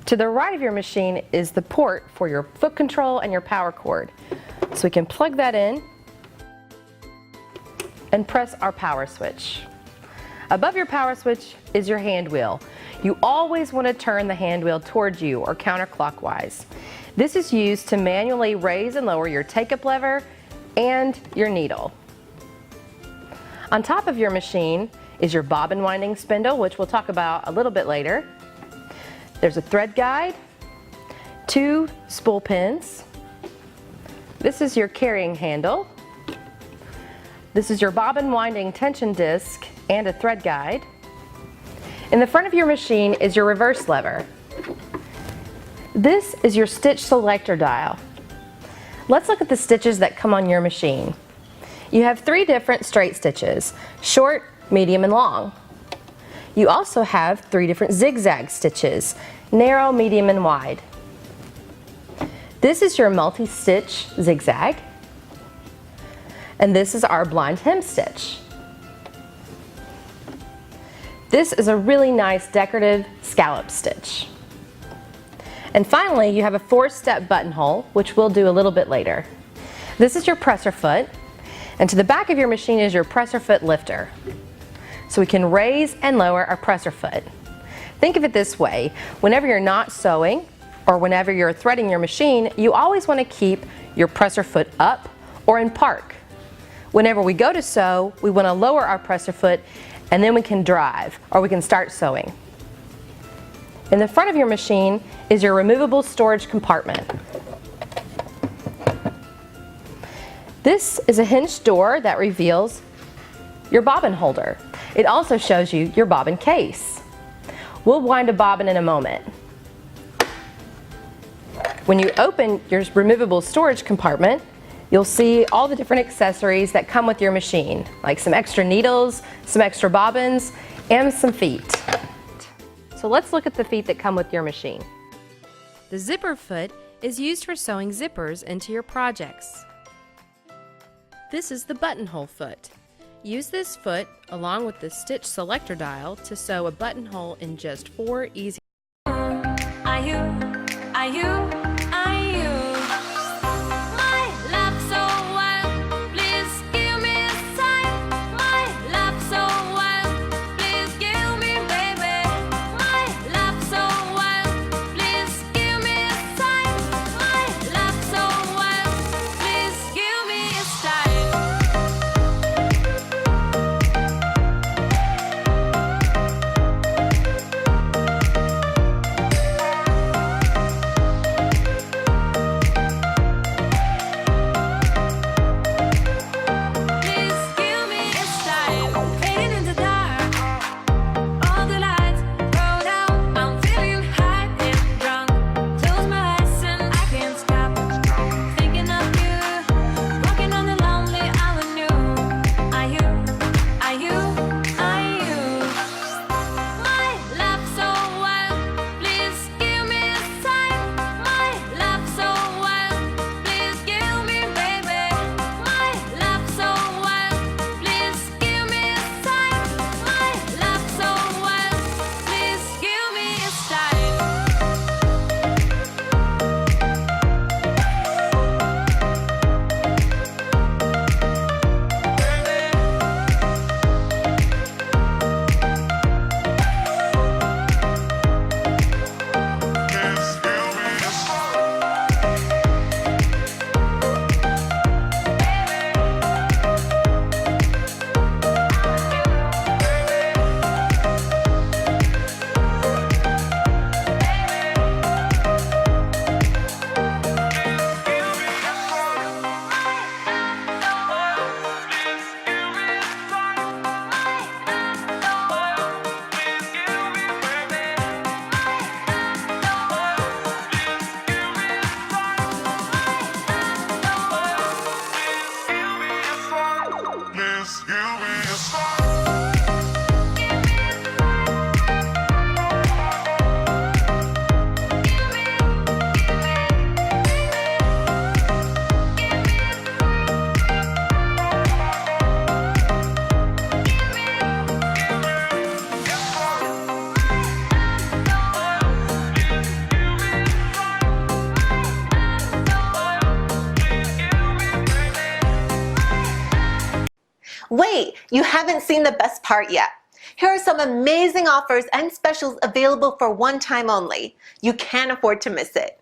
To the right of your machine is the port for your foot control and your power cord. So we can plug that in and press our power switch. Above your power switch is your hand wheel. You always want to turn the hand wheel towards you or counterclockwise. This is used to manually raise and lower your take-up lever and your needle. On top of your machine is your bobbin winding spindle, which we'll talk about a little bit later. There's a thread guide, 2 spool pins. This is your carrying handle. This is your bobbin winding tension disc and a thread guide. In the front of your machine is your reverse lever. This is your stitch selector dial. Let's look at the stitches that come on your machine. You have 3 different straight stitches, short, medium, and long. You also have 3 different zigzag stitches, narrow, medium, and wide. This is your multi-stitch zigzag, and this is our blind hem stitch. This is a really nice decorative scallop stitch. And finally, you have a 4-step buttonhole, which we'll do a little bit later. This is your presser foot, and to the back of your machine is your presser foot lifter. So we can raise and lower our presser foot. Think of it this way, whenever you're not sewing or whenever you're threading your machine, you always want to keep your presser foot up or in park. Whenever we go to sew, we want to lower our presser foot and then we can drive or we can start sewing. In the front of your machine is your removable storage compartment. This is a hinged door that reveals your bobbin holder. It also shows you your bobbin case. We'll wind a bobbin in a moment. When you open your removable storage compartment, you'll see all the different accessories that come with your machine, like some extra needles, some extra bobbins, and some feet. So let's look at the feet that come with your machine. The zipper foot is used for sewing zippers into your projects. This is the buttonhole foot. Use this foot along with the stitch selector dial to sew a buttonhole in just 4 easy. Wait, you haven't seen the best part yet. Here are some amazing offers and specials available for one time only. You can't afford to miss it.